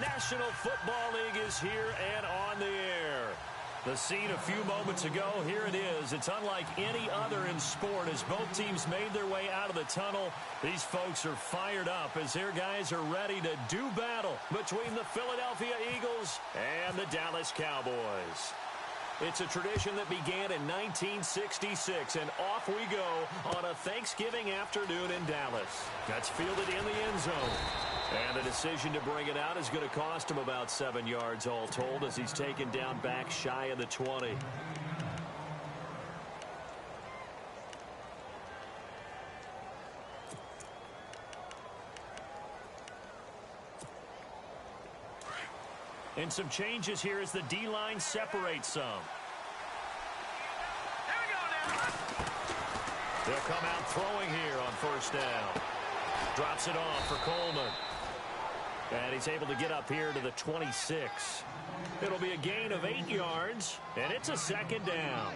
National Football League is here and on the air. The scene a few moments ago, here it is. It's unlike any other in sport as both teams made their way out of the tunnel. These folks are fired up as their guys are ready to do battle between the Philadelphia Eagles and the Dallas Cowboys. It's a tradition that began in 1966, and off we go on a Thanksgiving afternoon in Dallas. That's fielded in the end zone. And the decision to bring it out is going to cost him about 7 yards all told as he's taken down back shy of the 20. And some changes here as the D-line separates some. They'll come out throwing here on first down. Drops it off for Coleman. And he's able to get up here to the 26. It'll be a gain of 8 yards, and it's a second down.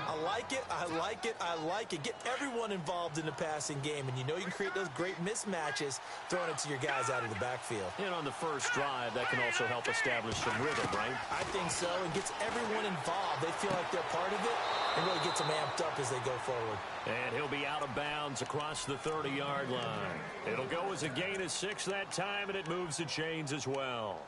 I like it, I like it, I like it. Get everyone involved in the passing game, and you know you can create those great mismatches throwing it to your guys out of the backfield. And on the first drive, that can also help establish some rhythm, right? I think so. It gets everyone involved. They feel like they're part of it, and really gets them amped up as they go forward. And he'll be out of bounds across the 30-yard line. It'll go as a gain of 6 that time, and it moves the chains as well.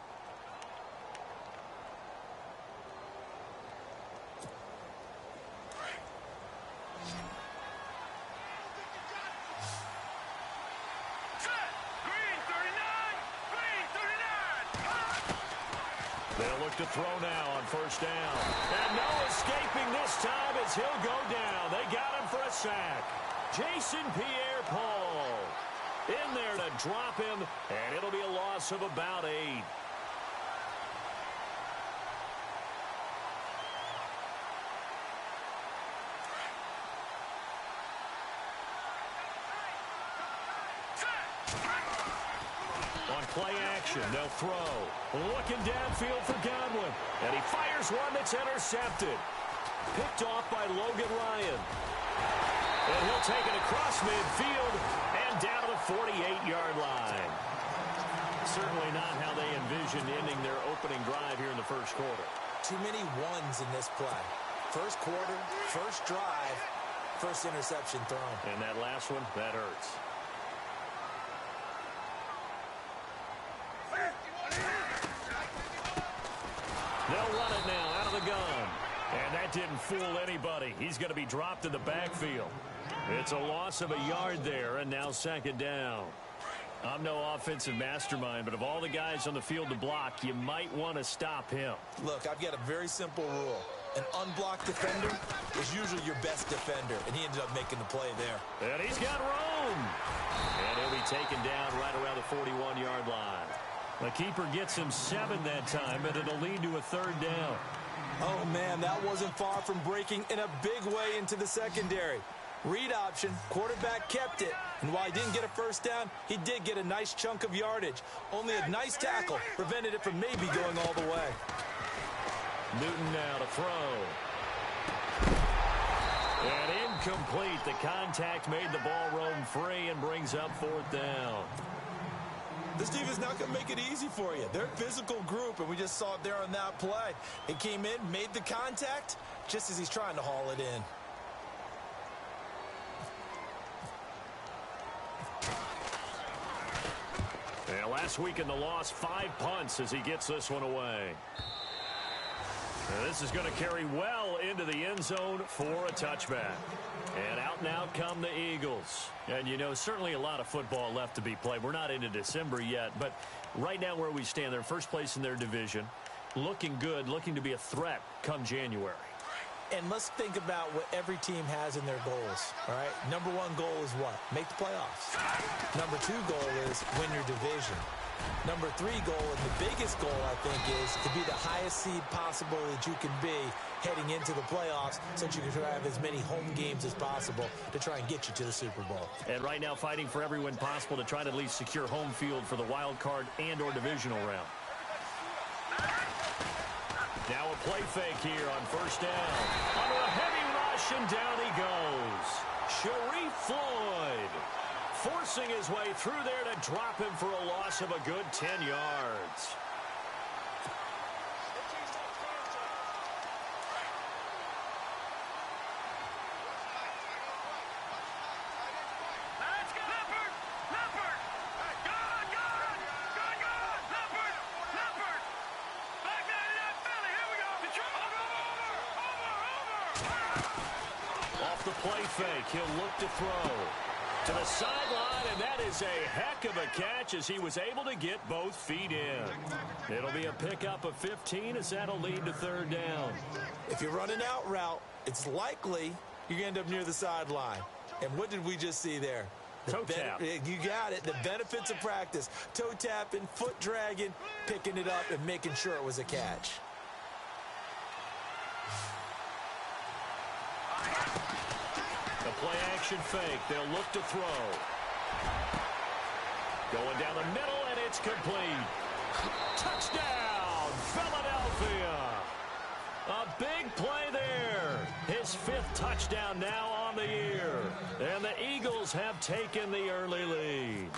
They'll look to throw now on first down. And no escaping this time as he'll go down. They got him for a sack. Jason Pierre-Paul in there to drop him, and it'll be a loss of about 8. On play action, they'll throw. Looking downfield for Godwin. And he fires one that's intercepted. Picked off by Logan Ryan. And he'll take it across midfield and down to the 48-yard line. Certainly not how they envisioned ending their opening drive here in the first quarter. Too many ones in this play. First quarter, first drive, first interception thrown. And that last one, that hurts. They'll run it now out of the gun. And that didn't fool anybody. He's going to be dropped in the backfield. It's a loss of a yard there, and now second down. I'm no offensive mastermind, but of all the guys on the field to block, you might want to stop him. Look, I've got a very simple rule. An unblocked defender is usually your best defender, and he ended up making the play there. And he's got room. And he'll be taken down right around the 41-yard line. The keeper gets him 7 that time, but it'll lead to a third down. Oh, man, that wasn't far from breaking in a big way into the secondary. Read option, quarterback kept it, and while he didn't get a first down, he did get a nice chunk of yardage. Only a nice tackle prevented it from maybe going all the way. Newton now to throw. And incomplete. The contact made the ball roam free and brings up fourth down. This team is not going to make it easy for you. They're a physical group, and we just saw it there on that play. It came in, made the contact, just as he's trying to haul it in. Yeah, last week in the loss, 5 punts as he gets this one away. And this is going to carry well into the end zone for a touchback. And out come the Eagles. And, you know, certainly a lot of football left to be played. We're not into December yet, but right now where we stand, they're first place in their division. Looking good, looking to be a threat come January. And let's think about what every team has in their goals, all right? Number 1 goal is what? Make the playoffs. Number 2 goal is win your division. Number 3 goal, and the biggest goal, I think, is to be the highest seed possible that you can be heading into the playoffs so that you can try to have as many home games as possible to try and get you to the Super Bowl. And right now fighting for every win possible to try to at least secure home field for the wild card and or divisional round. Now a play fake here on first down. Under a heavy rush, and down he goes. Sharif Floyd forcing his way through there to drop him for a loss of a good 10 yards. the play fake. He'll look to throw to the sideline, and that is a heck of a catch as he was able to get both feet in. It'll be a pickup of 15 as that'll lead to third down. If you're running out route, it's likely you're going to end up near the sideline. And what did we just see there? Toe tap. You got it. The benefits of practice. Toe tapping, foot dragging, picking it up, and making sure it was a catch. The play action fake. They'll look to throw. Going down the middle, and it's complete. Touchdown, Philadelphia. A big play there. His 5th touchdown now on the year. And the Eagles have taken the early lead.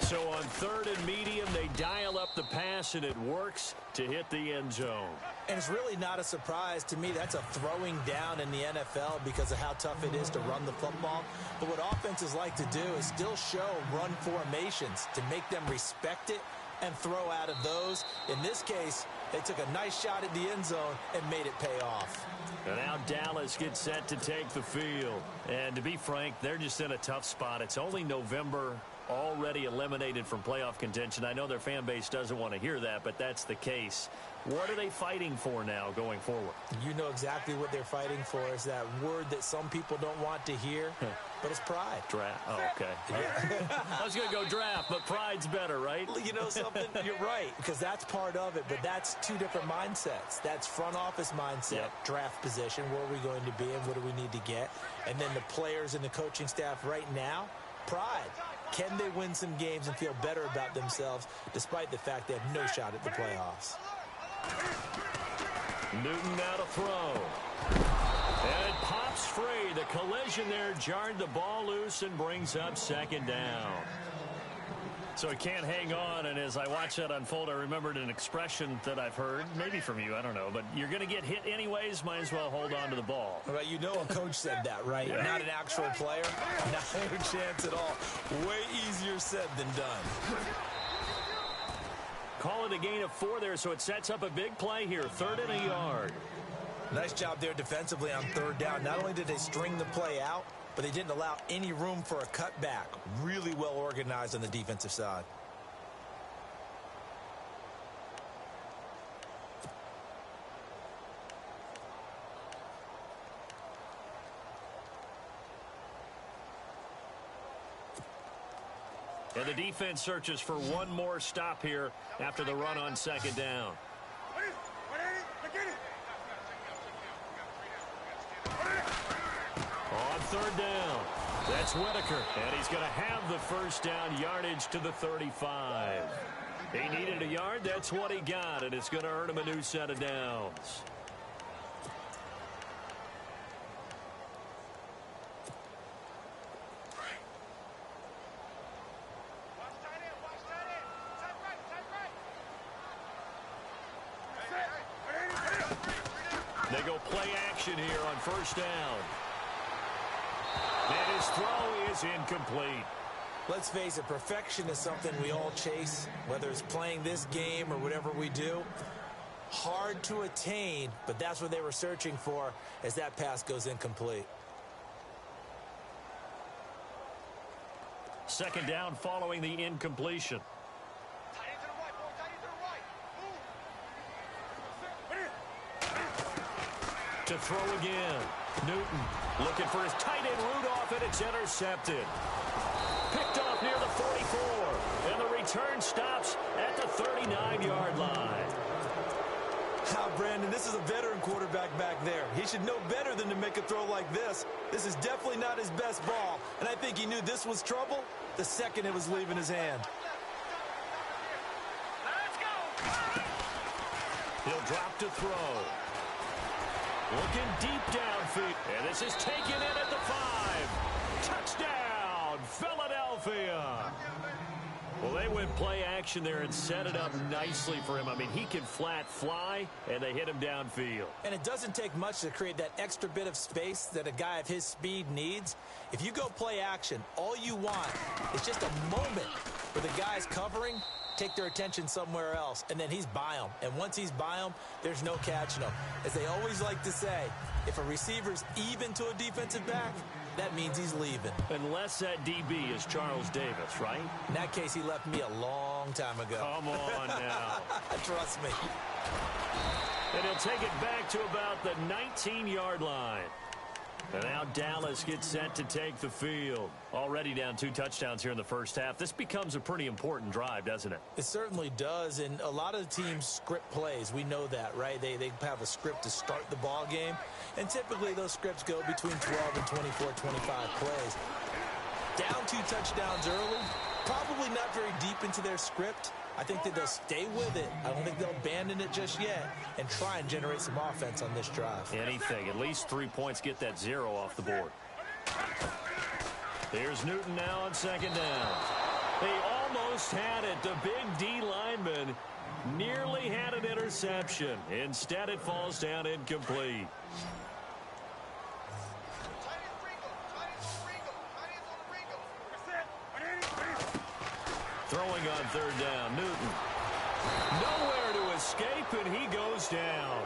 So on 3rd and medium, they dial up the pass, and it works to hit the end zone. And it's really not a surprise to me. That's a throwing down in the NFL because of how tough it is to run the football. But what offenses like to do is still show run formations to make them respect it and throw out of those. In this case, they took a nice shot at the end zone and made it pay off. And now Dallas gets set to take the field. And to be frank, they're just in a tough spot. It's only November, already eliminated from playoff contention. I know their fan base doesn't want to hear that, but that's the case. What are they fighting for now going forward? You know exactly what they're fighting for. Is that word that some people don't want to hear, but it's pride. Draft. Oh, okay. I was going to go draft, but pride's better, right? You know something? You're right, because that's part of it, but that's two different mindsets. That's front office mindset, draft position, where are we going to be and what do we need to get? And then the players and the coaching staff right now, pride. Can they win some games and feel better about themselves despite the fact they have no shot at the playoffs? Newton now to throw. And it pops free. The collision there jarred the ball loose and brings up 2nd down. So he can't hang on, and as I watch that unfold, I remembered an expression that I've heard, maybe from you, I don't know, but you're going to get hit anyways, might as well hold on to the ball. Well, you know a coach said that, right? Yeah. Not an actual player. Not a chance at all. Way easier said than done. Call it a gain of 4 there, so it sets up a big play here, 3rd and a yard. Nice job there defensively on 3rd down. Not only did they string the play out, but they didn't allow any room for a cutback. Really well organized on the defensive side. And the defense searches for one more stop here after the run on 2nd down. On 3rd down, that's Whitaker, and he's going to have the 1st down, yardage to the 35. He needed a yard, that's what he got, and it's going to earn him a new set of downs. They go play action here on 1st down. And his throw is incomplete. Let's face it, perfection is something we all chase, whether it's playing this game or whatever we do. Hard to attain, but that's what they were searching for as that pass goes incomplete. 2nd down following the incompletion. To throw again. Newton looking for his tight end Rudolph, and it's intercepted. Picked off near the 44, and the return stops at the 39-yard line. Brandon, this is a veteran quarterback back there. He should know better than to make a throw like this. This is definitely not his best ball, and I think he knew this was trouble the second it was leaving his hand. He'll drop to throw. Looking deep downfield. And this is taken in at the 5. Touchdown, Philadelphia. Well, they went play action there and set it up nicely for him. I mean, he can flat fly, and they hit him downfield. And it doesn't take much to create that extra bit of space that a guy of his speed needs. If you go play action, all you want is just a moment where the guy's covering take their attention somewhere else, and then he's by them. And once he's by them, there's no catching him. As they always like to say, if a receiver's even to a defensive back, that means he's leaving. Unless that DB is Charles Davis, right? In that case, he left me a long time ago. Come on now. Trust me. And he'll take it back to about the 19-yard line. And now Dallas gets set to take the field. Already down 2 touchdowns here in the first half. This becomes a pretty important drive, doesn't it? It certainly does, and a lot of the teams script plays. We know that, right? They have a script to start the ball game, and typically those scripts go between 12 and 24, 25 plays. Down 2 touchdowns early, probably not very deep into their script. I think that they'll stay with it. I don't think they'll abandon it just yet and try and generate some offense on this drive. Anything. At least 3 points, get that 0 off the board. Here's Newton now on second down. They almost had it. The big D lineman nearly had an interception. Instead, it falls down incomplete. Throwing on third down, Newton. Nowhere to escape, and he goes down.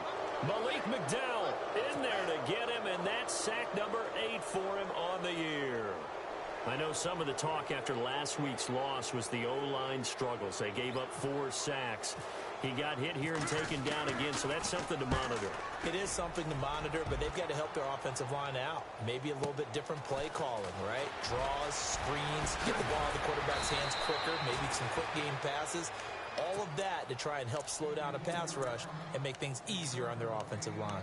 Malik McDowell in there to get him, and that's sack number 8 for him on the year. I know some of the talk after last week's loss was the O-line struggles. They gave up 4 sacks. He got hit here and taken down again, so that's something to monitor. It is something to monitor, but they've got to help their offensive line out. Maybe a little bit different play calling, right? Draws, screens, get the ball in the quarterback's hands quicker, maybe some quick game passes. All of that to try and help slow down a pass rush and make things easier on their offensive line.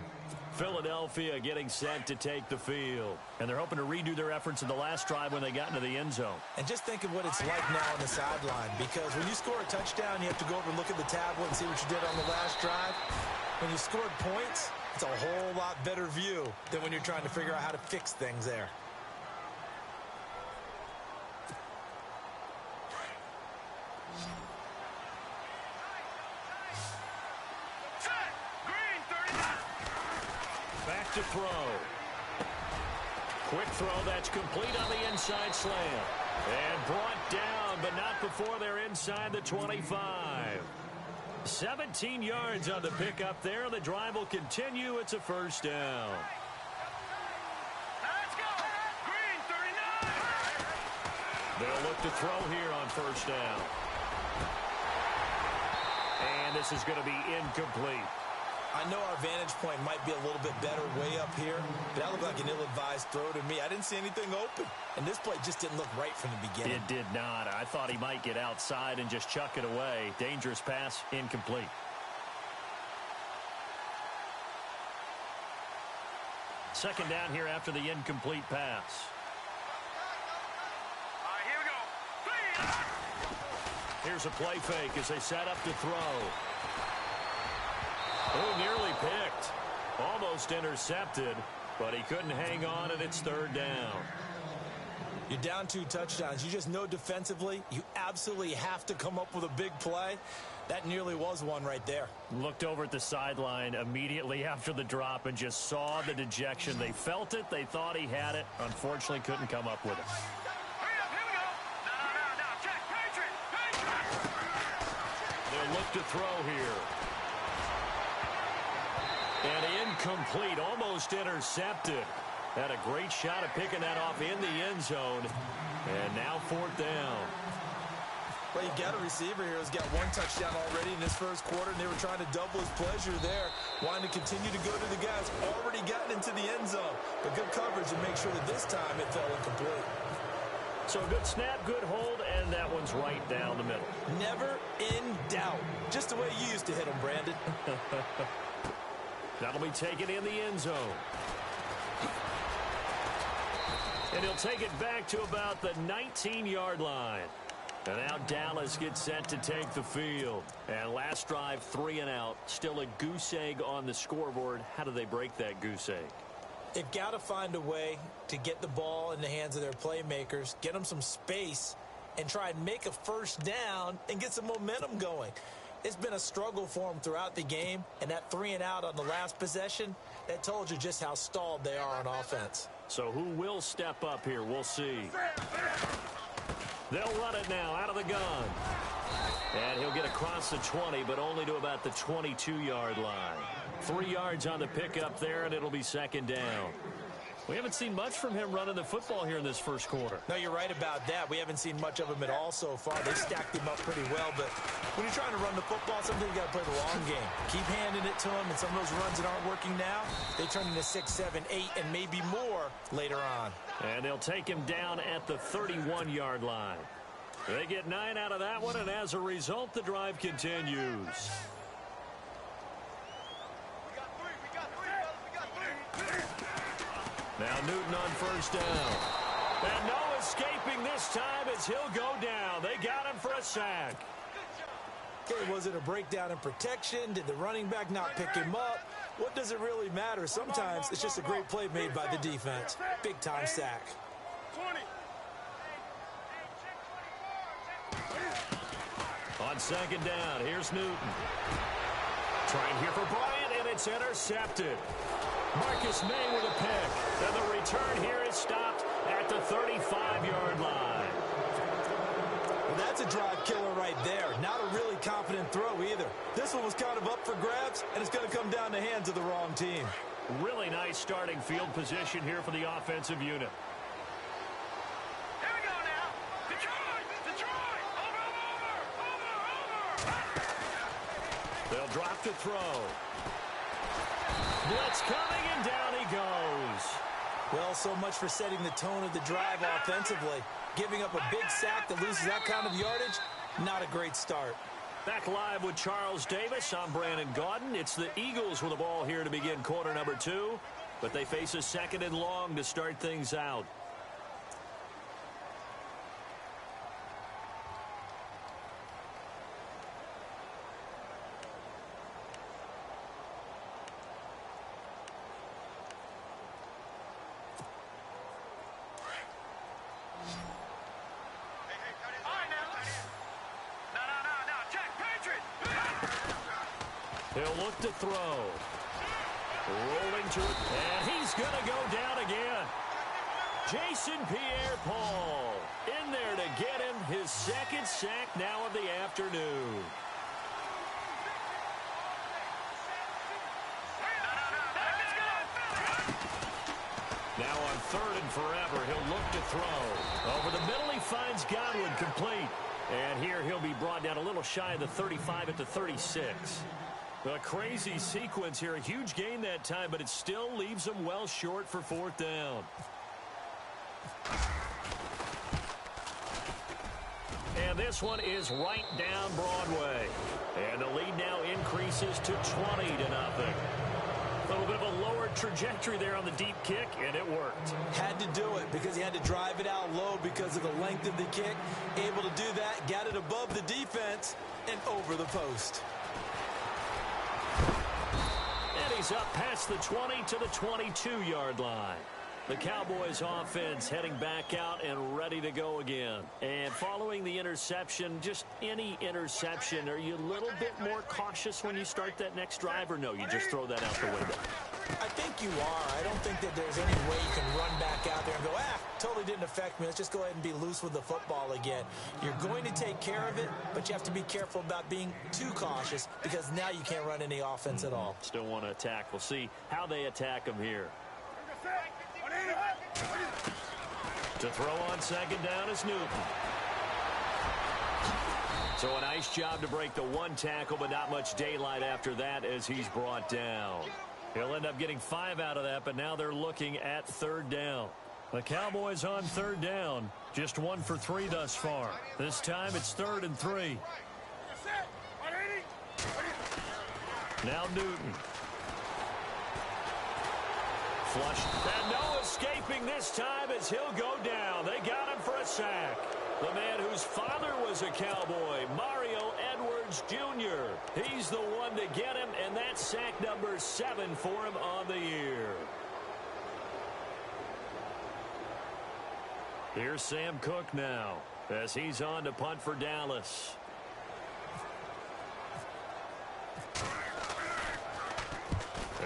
Philadelphia getting set to take the field. And they're hoping to redo their efforts in the last drive when they got into the end zone. And just think of what it's like now on the sideline, because when you score a touchdown, you have to go over and look at the tablet and see what you did on the last drive. When you scored points, it's a whole lot better view than when you're trying to figure out how to fix things there. Back to throw. Quick throw, that's complete on the inside slant. And brought down, but not before they're inside the 25. 17 yards on the pickup there. The drive will continue. It's a first down. Let's go! Green 39! They'll look to throw here on first down. And this is going to be incomplete. I know our vantage point might be a little bit better way up here, but that looked like an ill-advised throw to me. I didn't see anything open, and this play just didn't look right from the beginning. It did not. I thought he might get outside and just chuck it away. Dangerous pass, incomplete. Second down here after the incomplete pass. All right, here we go. Here's a play fake as they set up to throw. Oh, nearly picked. Almost intercepted, but he couldn't hang on, and it's third down. You're down 2 touchdowns. You just know defensively you absolutely have to come up with a big play. That nearly was one right there. Looked over at the sideline immediately after the drop and just saw the dejection. They felt it. They thought he had it. Unfortunately, couldn't come up with it. Hurry up, here we go. No, check. Patriot. They'll look to throw here. And incomplete, almost intercepted. Had a great shot at picking that off in the end zone. And now fourth down. Well, you got a receiver here who's got 1 touchdown already in this first quarter, and they were trying to double his pleasure there, wanting to continue to go to the guys already gotten into the end zone. But good coverage to make sure that this time it fell incomplete. So a good snap, good hold, and that one's right down the middle. Never in doubt. Just the way you used to hit them, Brandon. That'll be taken in the end zone. And he'll take it back to about the 19-yard line. And now Dallas gets set to take the field. And last drive, 3 and out. Still a goose egg on the scoreboard. How do they break that goose egg? They've got to find a way to get the ball in the hands of their playmakers, get them some space, and try and make a first down and get some momentum going. It's been a struggle for them throughout the game, and that 3 and out on the last possession, that told you just how stalled they are on offense. So who will step up here? We'll see. They'll run it now out of the gun. And he'll get across the 20, but only to about the 22-yard line. 3 yards on the pickup there, and it'll be second down. We haven't seen much from him running the football here in this first quarter. No, you're right about that. We haven't seen much of him at all so far. They stacked him up pretty well, but when you're trying to run the football, sometimes you got to play the long game. Keep handing it to him, and some of those runs that aren't working now, they turn into 6, 7, 8, and maybe more later on. And they'll take him down at the 31-yard line. They get 9 out of that one, and as a result, the drive continues. Now Newton on first down. And no escaping this time as he'll go down. They got him for a sack. Okay, was it a breakdown in protection? Did the running back not pick him up? What does it really matter? Sometimes it's just a great play made by the defense. Big-time sack. 20. On second down, here's Newton. Trying here for Bryant, and it's intercepted. Marcus May with a pick. And the return here is stopped at the 35-yard line. Well, that's a drive killer right there. Not a really confident throw either. This one was kind of up for grabs, and it's going to come down the hands of the wrong team. Really nice starting field position here for the offensive unit. Here we go now. Detroit! Detroit! Over! They'll drop to throw. Blitz coming, and down he goes. Well, so much for setting the tone of the drive offensively. Giving up a big sack that loses that kind of yardage, not a great start. Back live with Charles Davis. I'm Brandon Gaudin. It's the Eagles with the ball here to begin quarter number 2. But they face a second and long to start things out. He'll look to throw. Rolling to it, and he's going to go down again. Jason Pierre-Paul in there to get him his second sack now of the afternoon. Now on third and forever, he'll look to throw. Over the middle, he finds Godwin complete. And here he'll be brought down a little shy of the 35 at the 36. A crazy sequence here. A huge gain that time, but it still leaves them well short for fourth down. And this one is right down Broadway. And the lead now increases to 20-0. A little bit of a lower trajectory there on the deep kick, and it worked. Had to do it because he had to drive it out low because of the length of the kick. Able to do that, got it above the defense and over the post. And he's up past the 20 to the 22-yard line. The Cowboys offense heading back out and ready to go again. And following the interception, just any interception, are you a little bit more cautious when you start that next drive, or no, you just throw that out the window? I think you are. I don't think that there's any way you can run back out there and go, totally didn't affect me. Let's just go ahead and be loose with the football again. You're going to take care of it, but you have to be careful about being too cautious because now you can't run any offense at all. Still want to attack. We'll see how they attack him here. To throw on second down is Newton. So a nice job to break the one tackle, but not much daylight after that as he's brought down. He'll end up getting 5 out of that, but now they're looking at third down. The Cowboys on third down, just 1 for 3 thus far. This time it's 3rd and 3. Now Newton. Flush. And no escaping this time as he'll go down. They got him for a sack. The man whose father was a Cowboy, Mario Edwards Jr. He's the one to get him, and that's sack number 7 for him on the year. Here's Sam Cook now as he's on to punt for Dallas.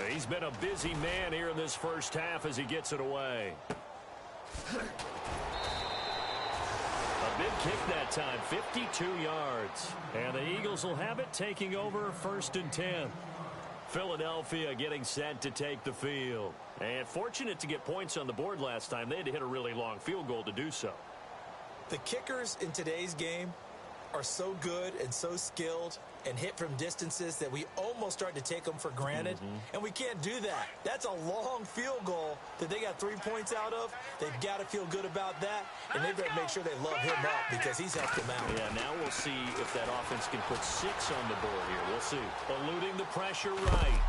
He's been a busy man here in this first half as he gets it away. A Big kick that time, 52 yards. And the Eagles will have it, taking over 1st and 10. Philadelphia getting set to take the field. And fortunate to get points on the board last time. They had to hit a really long field goal to do so. The kickers in today's game are so good and so skilled and hit from distances that we almost start to take them for granted. And we can't do that. That's a long field goal that they got 3 points out of. They've got to feel good about that, and they better make sure they love him up because he's helped them out. Yeah, now we'll see if that offense can put 6 on the board here. We'll see. Eluding the pressure right.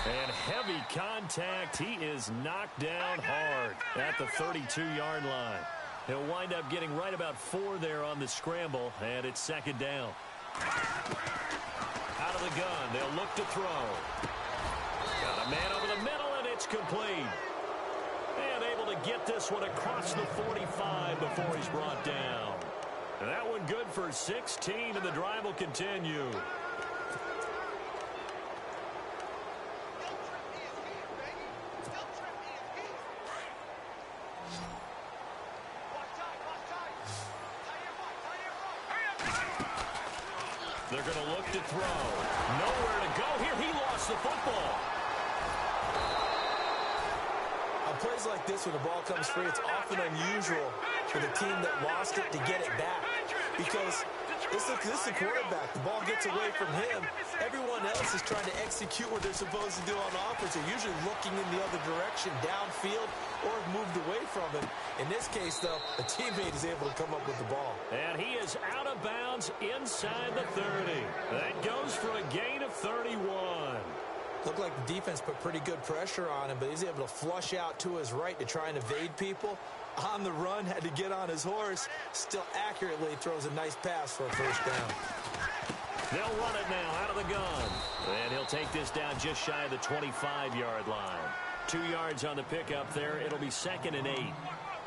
And heavy contact. He is knocked down hard at the 32-yard line. He'll wind up getting right about 4 there on the scramble, and it's 2nd down. Out of the gun, they'll look to throw. Got a man over the middle, and it's complete. And able to get this one across the 45 before he's brought down. And that one good for 16, and the drive will continue. They're going to look to throw. Nowhere to go here. He lost the football. On plays like this, when the ball comes free, it's often unusual for the team that lost it to get it back. Because this is the quarterback. The ball gets away from him. Everyone else is trying to execute what they're supposed to do on offense. They're usually looking in the other direction, downfield, or have moved away from him. In this case, though, a teammate is able to come up with the ball. And he is out of bounds inside the 30. That goes for a gain of 31. Looked like the defense put pretty good pressure on him, but he's able to flush out to his right to try and evade people. On the run, had to get on his horse. Still accurately throws a nice pass for a 1st down. They'll run it now out of the gun. And he'll take this down just shy of the 25-yard line. 2 yards on the pickup there. It'll be 2nd and 8.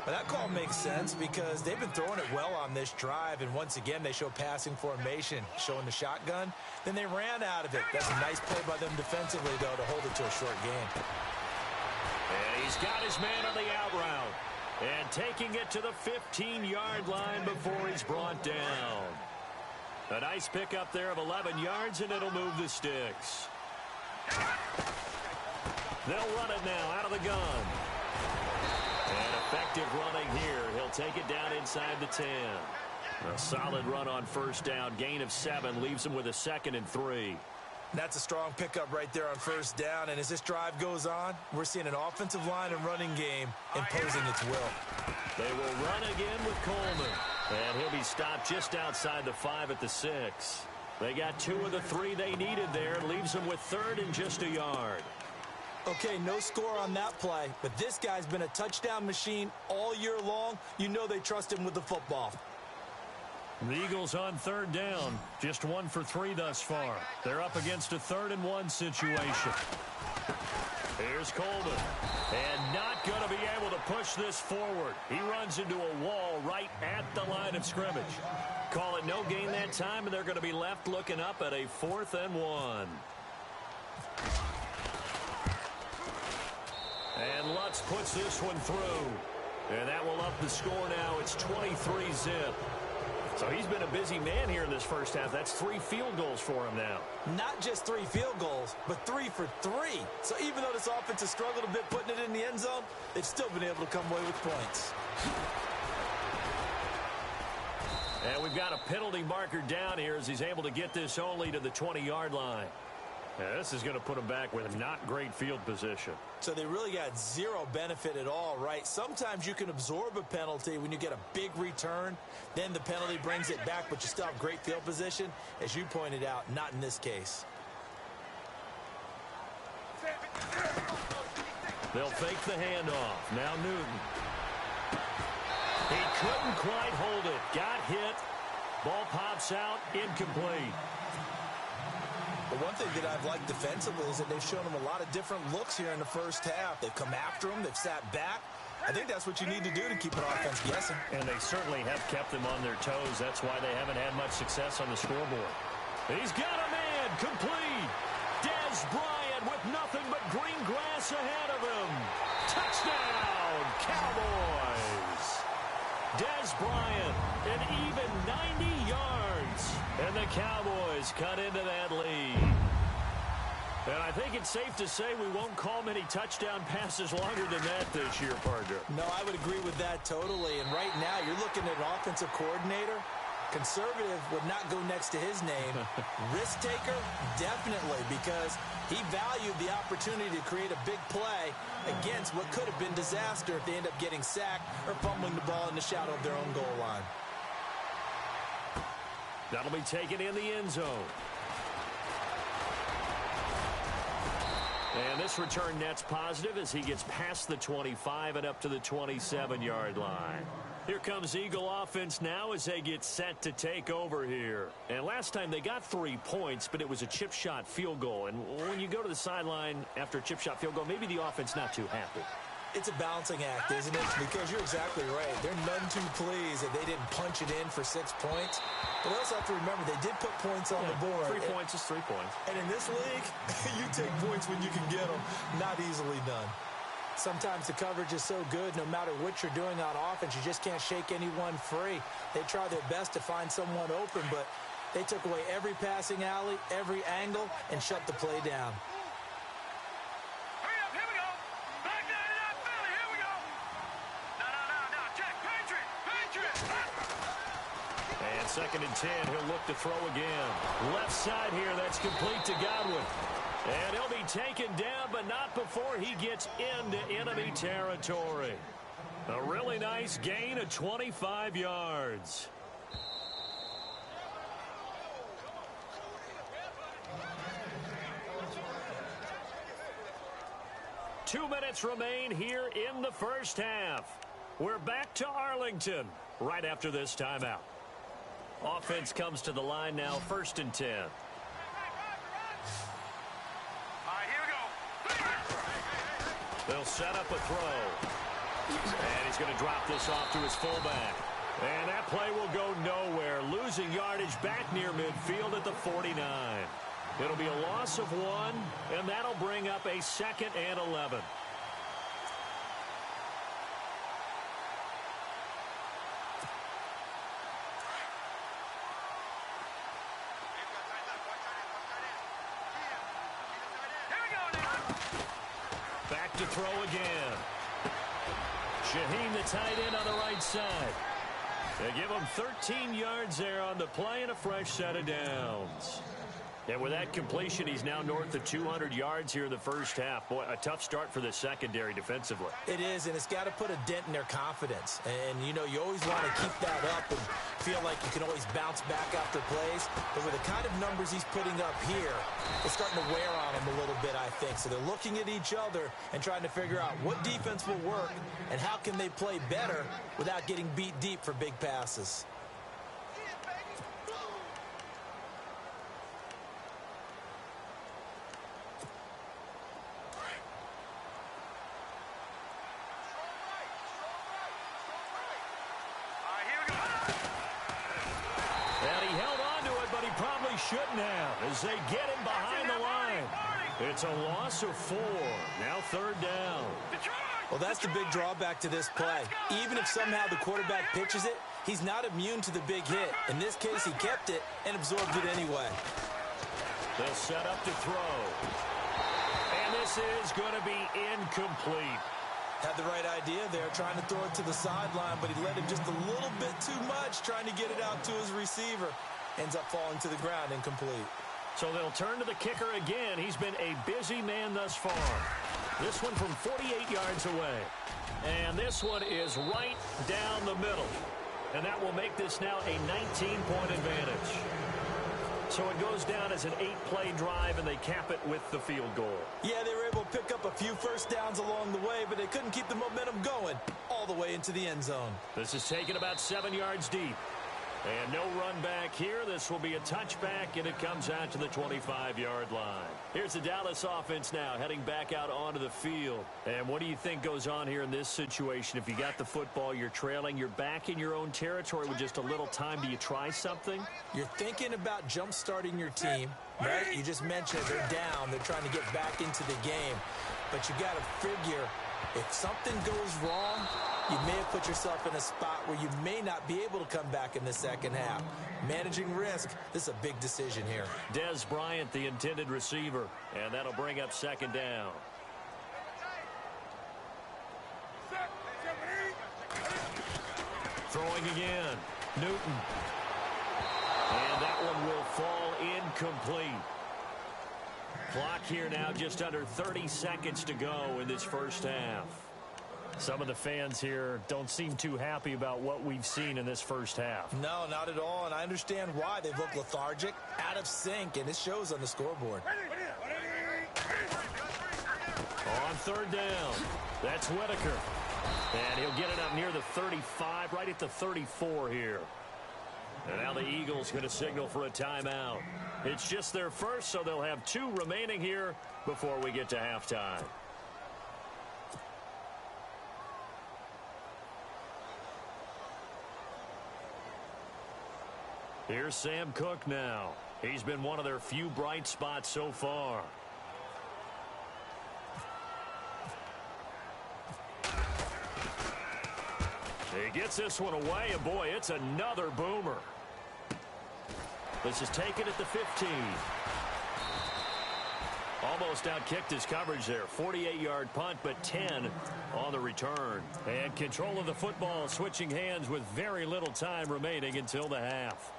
Well, that call makes sense because they've been throwing it well on this drive, and once again they show passing formation, showing the shotgun. Then they ran out of it. That's a nice play by them defensively, though, to hold it to a short gain. And he's got his man on the out route. And taking it to the 15-yard line before he's brought down. A nice pickup there of 11 yards, and it'll move the sticks. They'll run it now out of the gun. And effective running here. He'll take it down inside the 10. A solid run on 1st down. Gain of 7 leaves him with a 2nd and 3. That's a strong pickup right there on 1st down. And as this drive goes on, we're seeing an offensive line and running game imposing its will. They will run again with Coleman. And he'll be stopped just outside the 5 at the 6. They got 2 of the 3 they needed there. Leaves them with 3rd and just a yard. Okay, no score on that play, but this guy's been a touchdown machine all year long. You know they trust him with the football. The Eagles on 3rd down. Just 1 for 3 thus far. They're up against a 3rd and 1 situation. Here's Coleman. And not going to be able to push this forward. He runs into a wall right at the line of scrimmage. Call it no gain that time, and they're going to be left looking up at a 4th and 1. And Lutz puts this one through. And that will up the score now. It's 23-zip. So he's been a busy man here in this first half. That's 3 field goals for him now. Not just 3 field goals, but 3 for 3. So even though this offense has struggled a bit putting it in the end zone, they've still been able to come away with points. And we've got a penalty marker down here as he's able to get this only to the 20-yard line. Yeah, this is going to put him back with not great field position. So they really got 0 benefit at all, right? Sometimes you can absorb a penalty when you get a big return. Then the penalty brings it back, but you still have great field position. As you pointed out, not in this case. They'll fake the handoff. Now Newton. He couldn't quite hold it. Got hit. Ball pops out. Incomplete. The one thing that I've liked defensively is that they've shown him a lot of different looks here in the first half. They've come after him. They've sat back. I think that's what you need to do to keep an offense guessing. And they certainly have kept them on their toes. That's why they haven't had much success on the scoreboard. He's got a man. Complete. Des Bryant with nothing but green grass ahead of him. Touchdown, Cowboys. Des Bryant An even 90 yards. And the Cowboys cut into that lead. And I think it's safe to say we won't call many touchdown passes longer than that this year, partner. No, I would agree with that totally. And right now, you're looking at an offensive coordinator. Conservative would not go next to his name. Risk taker, definitely, because he valued the opportunity to create a big play against what could have been disaster if they end up getting sacked or fumbling the ball in the shadow of their own goal line. That'll be taken in the end zone. And this return net's positive as he gets past the 25 and up to the 27-yard line. Here comes Eagle offense now as they get set to take over here. And last time they got 3 points, but it was a chip shot field goal. And when you go to the sideline after a chip shot field goal, maybe the offense not too happy. It's a balancing act, isn't it? Because you're exactly right. They're none too pleased that they didn't punch it in for 6 points. But they also have to remember they did put points on the board. 3 points is 3 points. And in this league, you take points when you can get them. Not easily done. Sometimes the coverage is so good, no matter what you're doing on offense, you just can't shake anyone free. They try their best to find someone open, but they took away every passing alley, every angle, and shut the play down. Second and 10, he'll look to throw again. Left side here, that's complete to Godwin. And he'll be taken down, but not before he gets into enemy territory. A really nice gain of 25 yards. Two minutes remain here in the first half. We're back to Arlington right after this timeout. Offense comes to the line now, 1st and 10. All right, here we go. They'll set up a throw. And he's going to drop this off to his fullback. And that play will go nowhere. Losing yardage back near midfield at the 49. It'll be a loss of 1, and that'll bring up a 2nd and 11. Back to throw again. Shaheen, the tight end, on the right side. They give him 13 yards there on the play and a fresh set of downs. And with that completion, he's now north of 200 yards here in the first half. Boy, a tough start for the secondary defensively. It is, and it's got to put a dent in their confidence. And, you know, you always want to keep that up and feel like you can always bounce back after plays. But with the kind of numbers he's putting up here, it's starting to wear on them a little bit, I think. So they're looking at each other and trying to figure out what defense will work and how can they play better without getting beat deep for big passes. Shouldn't have as they get him behind the line. It's a loss of 4. Now 3rd down. Well, that's the big drawback to this play. Even if somehow the quarterback pitches it, he's not immune to the big hit. In this case, he kept it and absorbed it anyway. They'll set up to throw. And this is going to be incomplete. Had the right idea there, trying to throw it to the sideline, but he let him just a little bit too much, trying to get it out to his receiver. Ends up falling to the ground, incomplete. So they'll turn to the kicker again. He's been a busy man thus far. This one from 48 yards away. And this one is right down the middle. And that will make this now a 19-point advantage. So it goes down as an 8-play drive, and they cap it with the field goal. Yeah, they were able to pick up a few first downs along the way, but they couldn't keep the momentum going all the way into the end zone. This is taken about 7 yards deep. And no run back here. This will be a touchback, and it comes out to the 25-yard line. Here's the Dallas offense now heading back out onto the field. And what do you think goes on here in this situation? If you got the football, you're trailing, you're back in your own territory with just a little time. Do you try something? You're thinking about jump-starting your team, right? You just mentioned they're down. They're trying to get back into the game. But you got to figure if something goes wrong, You may have put yourself in a spot where you may not be able to come back in the second half. Managing risk, this is a big decision here. Des Bryant, the intended receiver, and that'll bring up second down. Throwing again, Newton. And that one will fall incomplete. Clock here now, just under 30 seconds to go in this first half. Some of the fans here don't seem too happy about what we've seen in this first half. No, not at all, and I understand why. They've looked lethargic, out of sync, and it shows on the scoreboard. On third down, that's Whitaker. And he'll get it up near the 35, right at the 34 here. And now the Eagles going to signal for a timeout. It's just their first, so they'll have 2 remaining here before we get to halftime. Here's Sam Cook now. He's been one of their few bright spots so far. He gets this one away, and boy, it's another boomer. This is taken at the 15. Almost outkicked his coverage there. 48-yard punt, but 10 on the return. And control of the football, switching hands with very little time remaining until the half.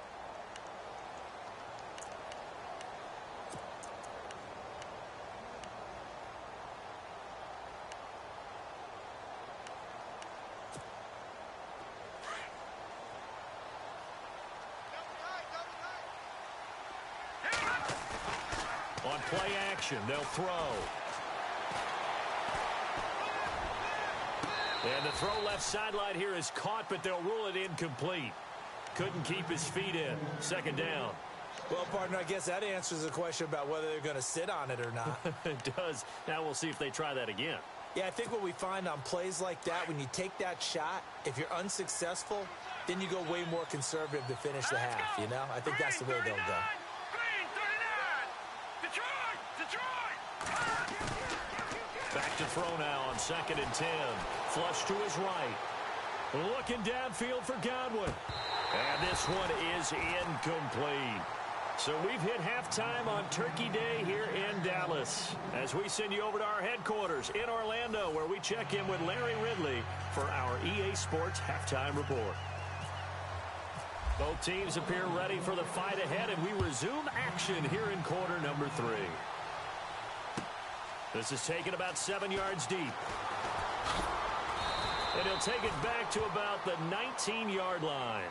On play action, they'll throw. And the throw left sideline here is caught, but they'll rule it incomplete. Couldn't keep his feet in. Second down. Well, partner, I guess that answers the question about whether they're going to sit on it or not. It does. Now we'll see if they try that again. Yeah, I think what we find on plays like that, when you take that shot, if you're unsuccessful, then you go way more conservative to finish the half, you know? I think that's the way they'll go. Back to throw now on 2nd and 10. Flush to his right. Looking downfield for Godwin. And this one is incomplete. So we've hit halftime on Turkey Day here in Dallas, as we send you over to our headquarters in Orlando, where we check in with Larry Ridley for our EA Sports Halftime Report. Both teams appear ready for the fight ahead, and we resume action here in quarter number 3. This is taken about 7 yards deep. And he'll take it back to about the 19-yard line.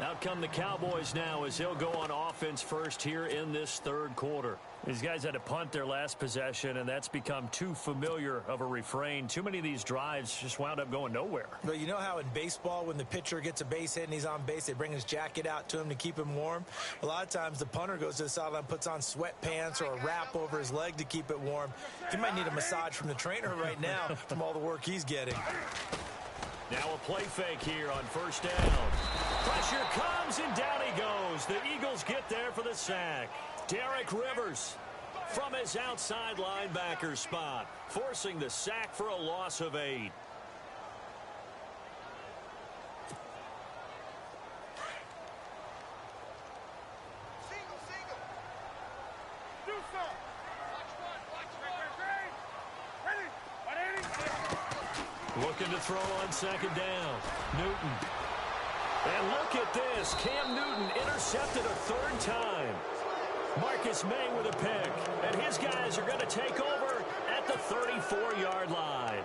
Out come the Cowboys now as he'll go on offense first here in this third quarter. These guys had to punt their last possession, and that's become too familiar of a refrain. Too many of these drives just wound up going nowhere. But you know how in baseball, when the pitcher gets a base hit and he's on base, they bring his jacket out to him to keep him warm? A lot of times the punter goes to the sideline, puts on sweatpants or a wrap over his leg to keep it warm. He might need a massage from the trainer right now from all the work he's getting. Now a play fake here on first down. Pressure comes, and down he goes. The Eagles get there for the sack. Derek Rivers from his outside linebacker spot, forcing the sack for a loss of 8. Looking to throw on 2nd down. Newton. And look at this. Cam Newton intercepted a 3rd time. Marcus May with a pick. And his guys are going to take over at the 34-yard line.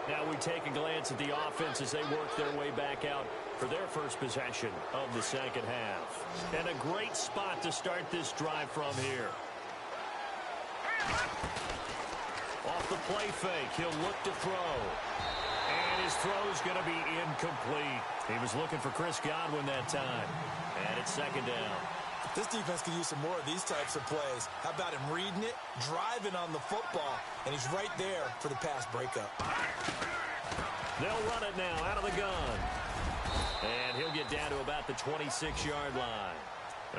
Now we take a glance at the offense as they work their way back out for their first possession of the second half. And a great spot to start this drive from here. Off the play fake, he'll look to throw. And his throw's going to be incomplete. He was looking for Chris Godwin that time. And it's 2nd down. This defense could use some more of these types of plays. How about him reading it, driving on the football, and he's right there for the pass breakup. They'll run it now out of the gun. And he'll get down to about the 26-yard line.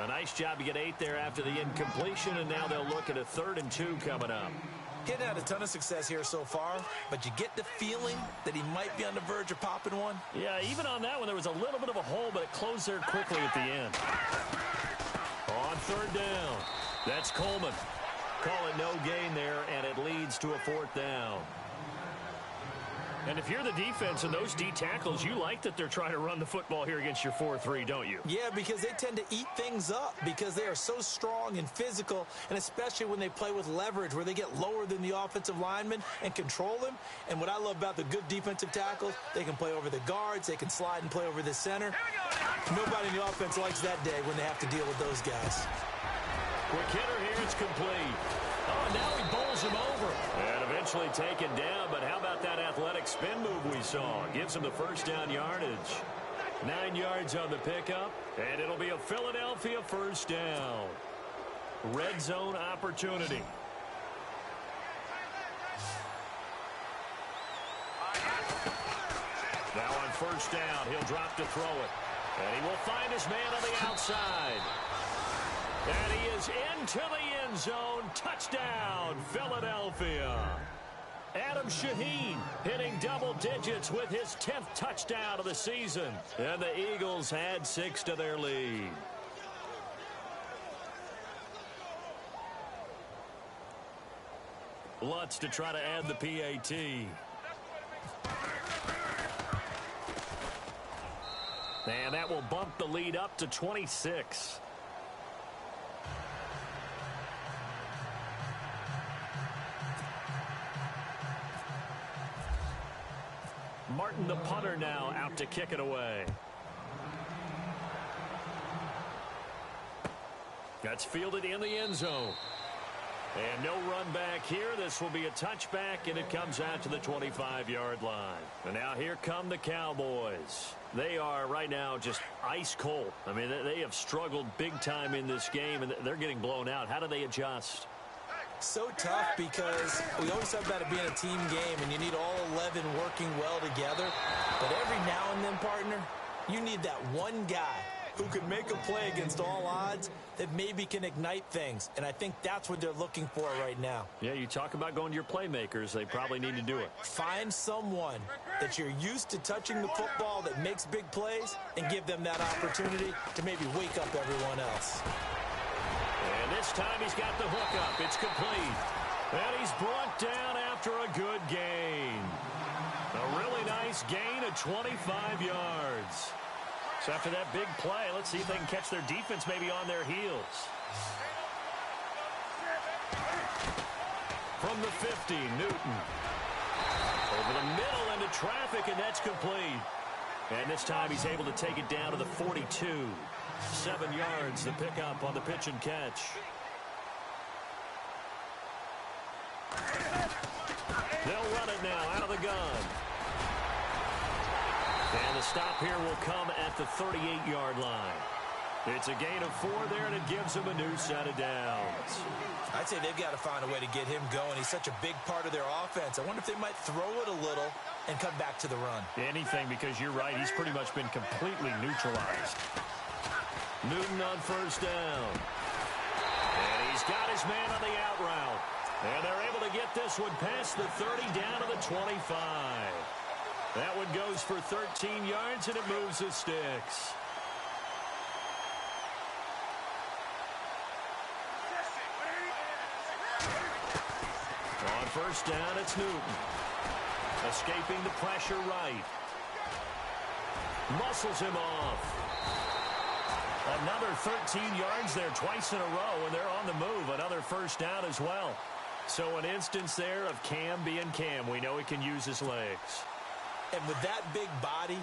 A nice job to get 8 there after the incompletion, and now they'll look at a 3rd and 2 coming up. He hadn't had a ton of success here so far, but you get the feeling that he might be on the verge of popping one. Yeah, even on that one, there was a little bit of a hole, but it closed there quickly at the end. On third down, that's Coleman. Call it no gain there, and it leads to a fourth down. And if you're the defense and those D tackles, you like that they're trying to run the football here against your 4-3, don't you? Yeah, because they tend to eat things up because they are so strong and physical, and especially when they play with leverage where they get lower than the offensive linemen and control them. And what I love about the good defensive tackles, they can play over the guards, they can slide and play over the center. Nobody in the offense likes that day when they have to deal with those guys. Quick hitter here, it's complete. Oh, now he bowls him over. And eventually taken down, but how about that athletic spin move we saw? Gives him the first down yardage. 9 yards on the pickup, and it'll be a Philadelphia first down. Red zone opportunity. Now on first down, he'll drop to throw it. And he will find his man on the outside. And he is into the end zone. Touchdown, Philadelphia. Adam Shaheen hitting double digits with his 10th touchdown of the season. And the Eagles add 6 to their lead. Lutz to try to add the PAT. And that will bump the lead up to 26. Martin, the punter, now out to kick it away. That's fielded in the end zone. And no run back here. This will be a touchback, and it comes out to the 25-yard line. And now here come the Cowboys. They are right now just ice cold. I mean, they have struggled big time in this game, and they're getting blown out. How do they adjust? So tough because we always talk about it being a team game, and you need all 11 working well together. But every now and then, partner, you need that one guy who can make a play against all odds that maybe can ignite things. And I think that's what they're looking for right now. Yeah, you talk about going to your playmakers. They probably need to do it. Find someone that you're used to touching the football that makes big plays and give them that opportunity to maybe wake up everyone else. And this time he's got the hook up. It's complete. And he's brought down after a good gain. A really nice gain of 25 yards. So after that big play, let's see if they can catch their defense maybe on their heels. From the 50, Newton. Over the middle into traffic, and that's complete. And this time he's able to take it down to the 42. 7 yards, the pickup on the pitch and catch. They'll run it now out of the gun. And the stop here will come at the 38-yard line. It's a gain of 4 there, and it gives them a new set of downs. I'd say they've got to find a way to get him going. He's such a big part of their offense. I wonder if they might throw it a little and come back to the run. Anything, because you're right. He's pretty much been completely neutralized. Newton on first down. And he's got his man on the out route. And they're able to get this one past the 30 down to the 25. That one goes for 13 yards, and it moves the sticks. On first down, it's Newton. Escaping the pressure right. Muscles him off. Another 13 yards there twice in a row, and they're on the move. Another first down as well. So an instance there of Cam being Cam. We know he can use his legs. And with that big body,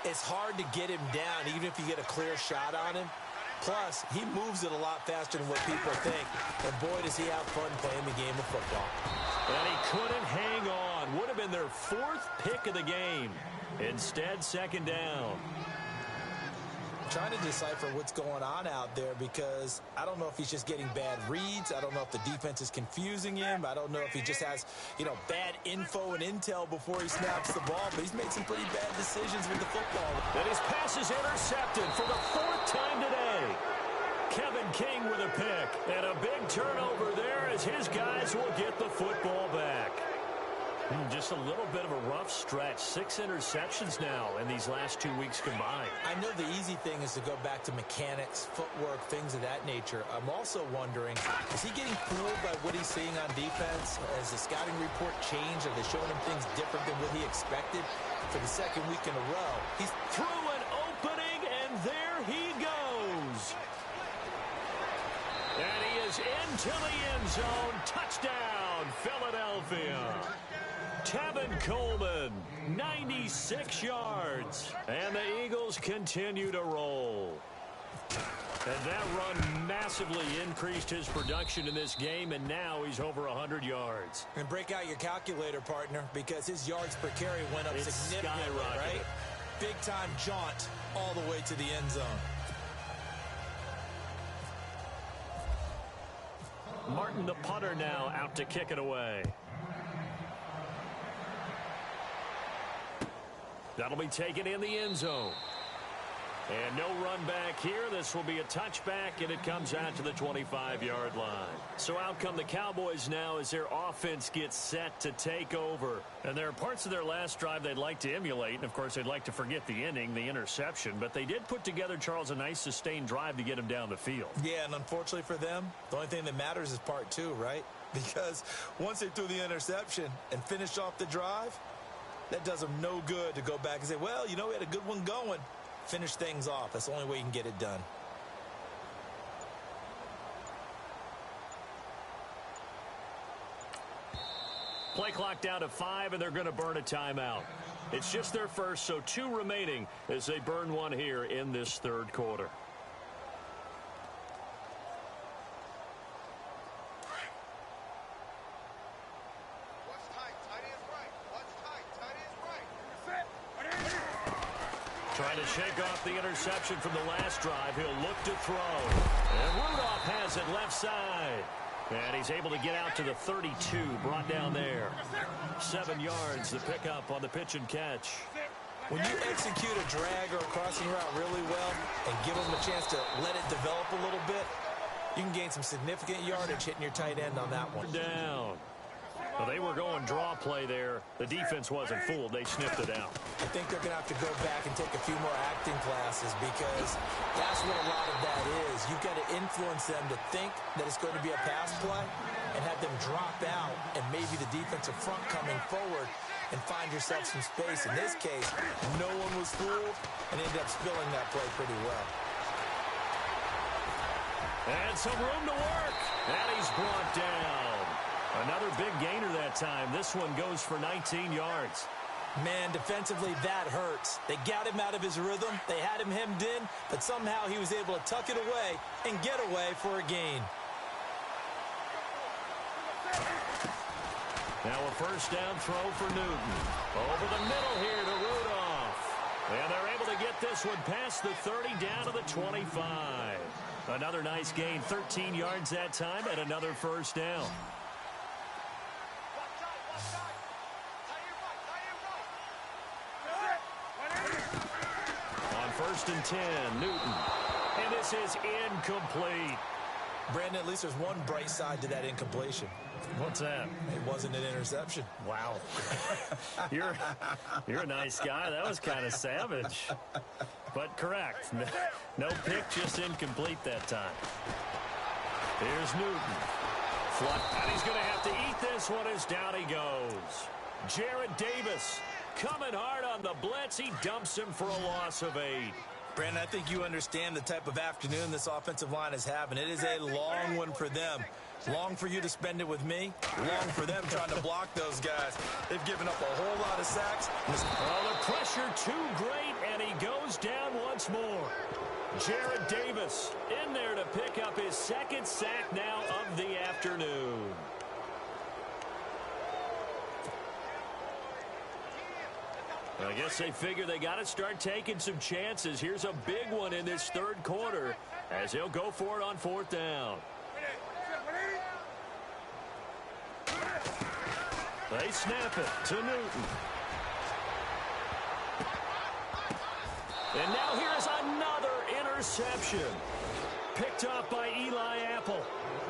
it's hard to get him down, even if you get a clear shot on him. Plus, he moves it a lot faster than what people think. And boy, does he have fun playing the game of football. And he couldn't hang on. Would have been their 4th pick of the game. Instead, second down. Trying to decipher what's going on out there because I don't know if he's just getting bad reads. I don't know if the defense is confusing him. I don't know if he just has, bad info and intel before he snaps the ball. But he's made some pretty bad decisions with the football. And his pass is intercepted for the 4th time today. Kevin King with a pick. And a big turnover there as his guys will get the football back. Just a little bit of a rough stretch. 6 interceptions now in these last 2 weeks combined. I know the easy thing is to go back to mechanics, footwork, things of that nature. I'm also wondering, is he getting fooled by what he's seeing on defense? Has the scouting report changed? Are they showing him things different than what he expected for the second week in a row? He's through an opening, and there he goes. And he is into the end zone. Touchdown, Philadelphia. Tevin Coleman, 96 yards. And the Eagles continue to roll. And that run massively increased his production in this game, and now he's over 100 yards. And break out your calculator, partner, because his yards per carry went up significantly, right? Big-time jaunt all the way to the end zone. Martin, the punter, now out to kick it away. That'll be taken in the end zone. And no run back here. This will be a touchback, and it comes out to the 25-yard line. So out come the Cowboys now as their offense gets set to take over. And there are parts of their last drive they'd like to emulate. And, of course, they'd like to forget the inning, the interception. But they did put together, Charles, a nice sustained drive to get him down the field. Yeah, and unfortunately for them, the only thing that matters is part 2, right? Because once they threw the interception and finished off the drive, that does them no good to go back and say, well, you know, we had a good one going. Finish things off. That's the only way you can get it done. Play clock down to 5, and they're going to burn a timeout. It's just their first, so 2 remaining as they burn one here in this third quarter. Trying to shake off the interception from the last drive. He'll look to throw. And Rudolph has it left side. And he's able to get out to the 32, brought down there. 7 yards, the pickup on the pitch and catch. When you execute a drag or a crossing route really well and give them a chance to let it develop a little bit, you can gain some significant yardage hitting your tight end on that one. Down. Well, they were going draw play there. The defense wasn't fooled. They sniffed it out. I think they're going to have to go back and take a few more acting classes because that's what a lot of that is. You've got to influence them to think that it's going to be a pass play and have them drop out and maybe the defensive front coming forward and find yourself some space. In this case, no one was fooled and ended up spilling that play pretty well. And some room to work. And he's brought down. Another big gainer that time. This one goes for 19 yards. Man, defensively, that hurts. They got him out of his rhythm. They had him hemmed in, but somehow he was able to tuck it away and get away for a gain. Now a first down throw for Newton. Over the middle here to Rudolph. And they're able to get this one past the 30 down to the 25. Another nice gain, 13 yards that time, and another first down. First and 10, Newton. And this is incomplete. Brandon, at least there's one bright side to that incompletion. What's that? It wasn't an interception. Wow. You're a nice guy. That was kind of savage. But correct. No pick, just incomplete that time. Here's Newton. And he's going to have to eat this one as down he goes. Jared Davis. Coming hard on the blitz. He dumps him for a loss of 8. Brandon, I think you understand the type of afternoon this offensive line is having. It is a long one for them. Long for you to spend it with me. Long for them trying to block those guys. They've given up a whole lot of sacks. Well, the pressure too great, and he goes down once more. Jared Davis in there to pick up his second sack now of the afternoon. I guess they figure they got to start taking some chances. Here's a big one in this third quarter as he'll go for it on 4th down. They snap it to Newton. And now here's another interception. Picked off by Eli Apple.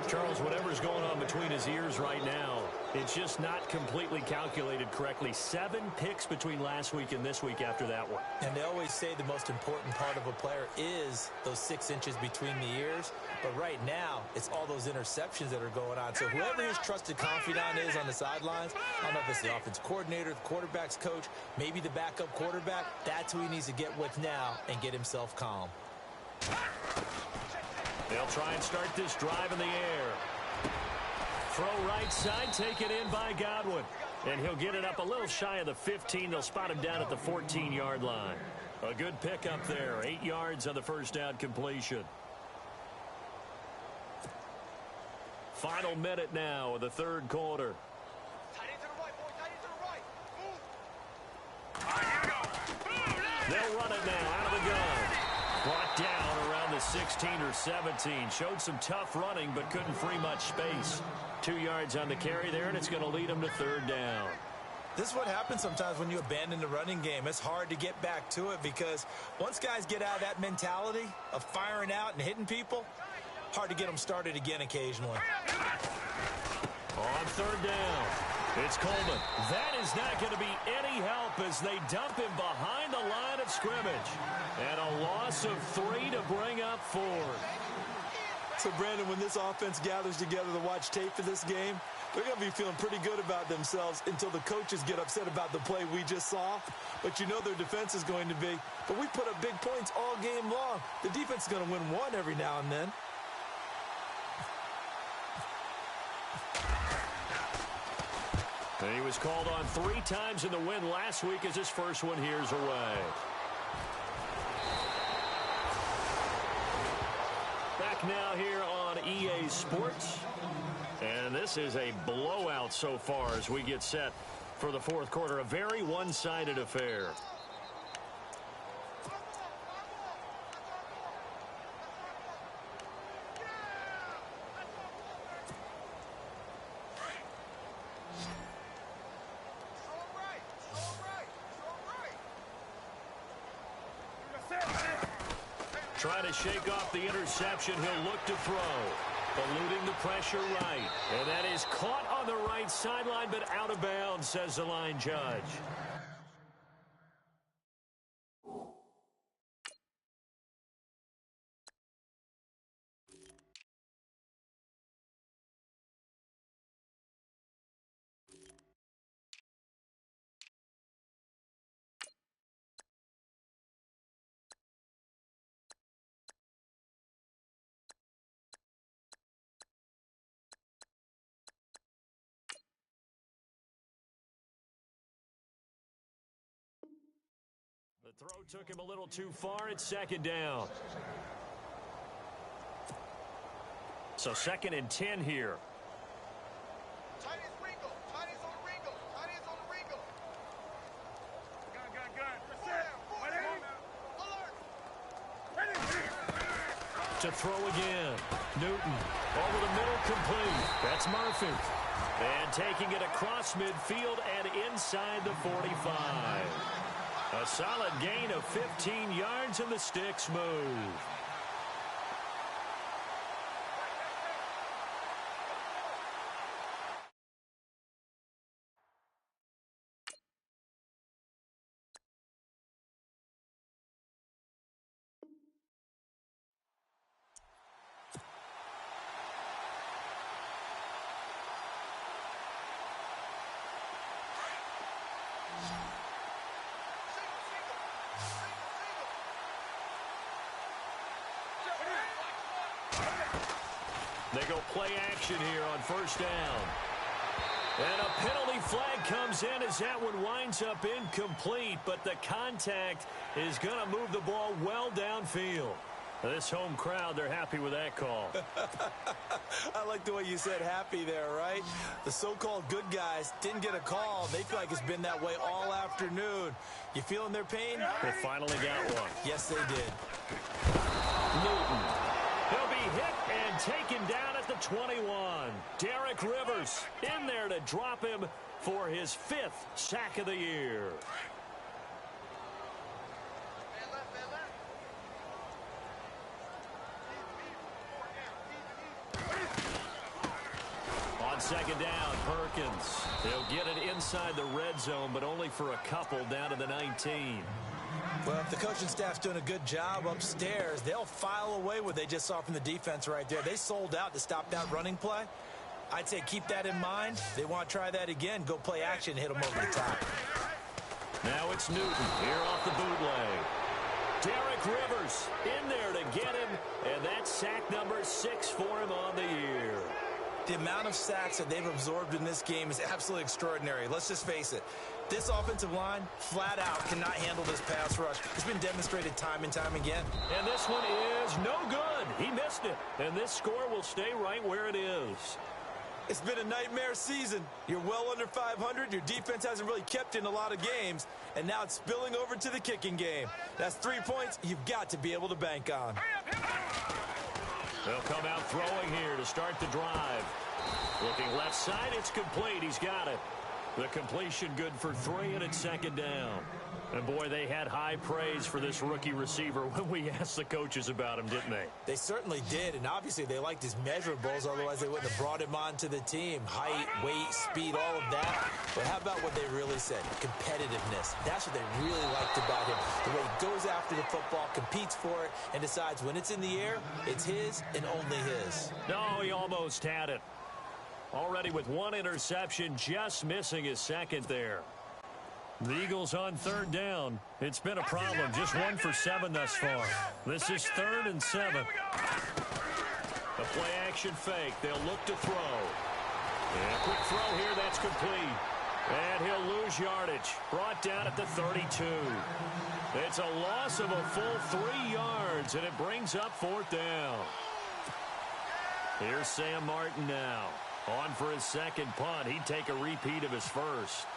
Charles, whatever's going on between his ears right now, it's just not completely calculated correctly. 7 picks between last week and this week after that one. And they always say the most important part of a player is those 6 inches between the ears. But right now, it's all those interceptions that are going on. So whoever his trusted confidant is on the sidelines, I don't know if it's the offensive coordinator, the quarterback's coach, maybe the backup quarterback, that's who he needs to get with now and get himself calm. They'll try and start this drive in the air. Throw right side, taken in by Godwin. And he'll get it up a little shy of the 15. They'll spot him down at the 14-yard line. A good pickup there. 8 yards on the first down completion. Final minute now of the third quarter. They'll run it now out of the gun. Brought down around the 16 or 17. Showed some tough running, but couldn't free much space. 2 yards on the carry there, and it's going to lead them to third down. This is what happens sometimes when you abandon the running game. It's hard to get back to it because once guys get out of that mentality of firing out and hitting people, hard to get them started again occasionally. On third down, it's Coleman. That is not going to be any help as they dump him behind the line of scrimmage. And a loss of 3 to bring up 4. So, Brandon, when this offense gathers together to watch tape for this game, they're going to be feeling pretty good about themselves until the coaches get upset about the play we just saw. But you know their defense is going to be. But we put up big points all game long. The defense is going to win one every now and then. And he was called on 3 times in the win last week as his first one here's away. Back now here on EA Sports. And this is a blowout so far as we get set for the fourth quarter. A very one-sided affair. Trying to shake off the interception. He'll look to throw. Eluding the pressure right. And that is caught on the right sideline, but out of bounds, says the line judge. The throw took him a little too far. It's second down. So 2nd and 10 here. To throw again. Newton over the middle, complete. That's Murphy. And taking it across midfield and inside the 45. A solid gain of 15 yards and the sticks move. They go play action here on first down. And a penalty flag comes in as that one winds up incomplete, but the contact is going to move the ball well downfield. This home crowd, they're happy with that call. I like the way you said happy there, right? The so-called good guys didn't get a call. They feel like it's been that way all afternoon. You feeling their pain? They finally got one. Yes, they did. Newton. He'll be hit and taken down at the 21. Derek Rivers in there to drop him for his 5th sack of the year. second down. Perkins. He'll get it inside the red zone, but only for a couple down to the 19. Well, if the coaching staff's doing a good job upstairs, they'll file away what they just saw from the defense right there. They sold out to stop that running play. I'd say keep that in mind. They want to try that again. Go play action, hit them over the top. Now it's Newton here off the bootleg. Derek Rivers in there to get him, and that's sack number 6 for him on the year. The amount of sacks that they've absorbed in this game is absolutely extraordinary. Let's just face it. This offensive line, flat out, cannot handle this pass rush. It's been demonstrated time and time again. And this one is no good. He missed it. And this score will stay right where it is. It's been a nightmare season. You're well under 500. Your defense hasn't really kept in a lot of games. And now it's spilling over to the kicking game. That's 3 points you've got to be able to bank on. They'll come out throwing here to start the drive. Looking left side, it's complete. He's got it. The completion good for 3, and it's second down. And, boy, they had high praise for this rookie receiver when we asked the coaches about him, didn't they? They certainly did, and obviously they liked his measurables, otherwise they wouldn't have brought him onto the team. Height, weight, speed, all of that. But how about what they really said? Competitiveness. That's what they really liked about him. The way he goes after the football, competes for it, and decides when it's in the air, it's his and only his. No, he almost had it. Already with 1 interception, just missing his second there. The Eagles on third down. It's been a problem. Just 1 for 7 thus far. This is 3rd and 7. A play action fake. They'll look to throw. And a quick throw here. That's complete. And he'll lose yardage. Brought down at the 32. It's a loss of a full 3 yards, and it brings up 4th down. Here's Sam Martin now. On for his second punt. He'd take a repeat of his first.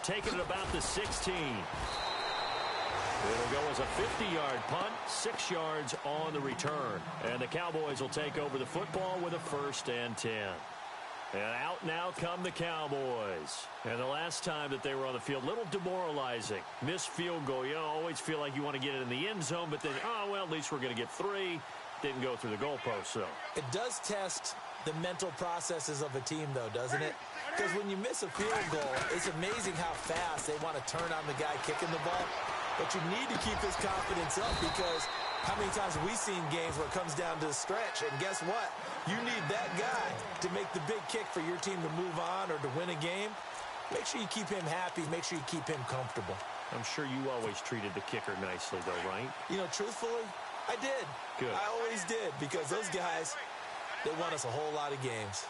Taking it about the 16. It'll go as a 50-yard punt, 6 yards on the return. And the Cowboys will take over the football with a 1st and 10. And out now come the Cowboys. And the last time that they were on the field, a little demoralizing. Missed field goal. You always feel like you want to get it in the end zone, but then, oh, well, at least we're going to get 3. Didn't go through the goalpost, so. It does test the mental processes of a team, though, doesn't it? Because when you miss a field goal, it's amazing how fast they want to turn on the guy kicking the ball. But you need to keep his confidence up, because how many times have we seen games where it comes down to the stretch, and guess what? You need that guy to make the big kick for your team to move on or to win a game. Make sure you keep him happy. Make sure you keep him comfortable. I'm sure you always treated the kicker nicely, though, right? You know, truthfully, I did. Good. I always did, because those guys, they won us a whole lot of games.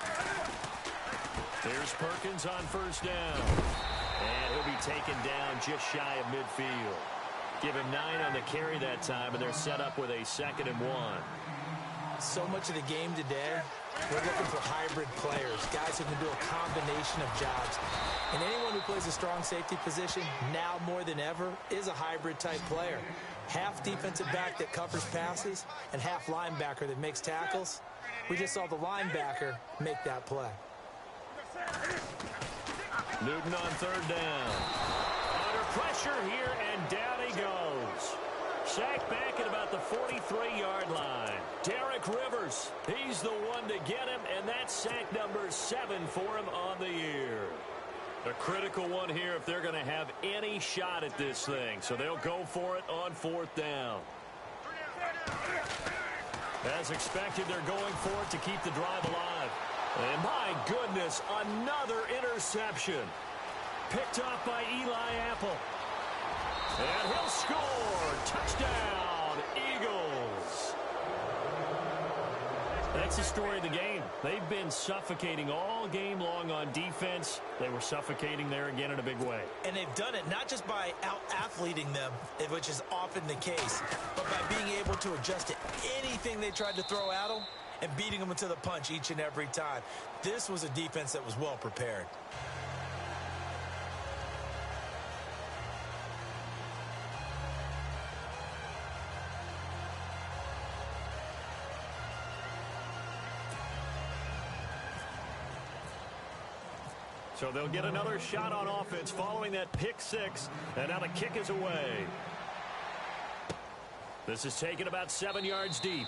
There's Perkins on 1st down. And he'll be taken down just shy of midfield. Give him 9 on the carry that time, and they're set up with a 2nd and 1. So much of the game today, we're looking for hybrid players, guys who can do a combination of jobs. And anyone who plays a strong safety position, now more than ever, is a hybrid-type player. Half defensive back that covers passes and half linebacker that makes tackles. We just saw the linebacker make that play. Newton on 3rd down. Under pressure here, and down he goes. Sacked back at about the 43-yard line. Derek Rivers, he's the one to get him, and that's sack number 7 for him on the year. A critical one here if they're going to have any shot at this thing. So they'll go for it on 4th down. As expected, they're going for it to keep the drive alive. And my goodness, another interception. Picked off by Eli Apple. And he'll score. Touchdown, Eagles. That's the story of the game. They've been suffocating all game long on defense. They were suffocating there again in a big way. And they've done it not just by out-athleting them, which is often the case, but by being able to adjust to anything they tried to throw at them and beating them to the punch each and every time. This was a defense that was well prepared. So they'll get another shot on offense following that pick 6, and now the kick is away. This is taken about 7 yards deep.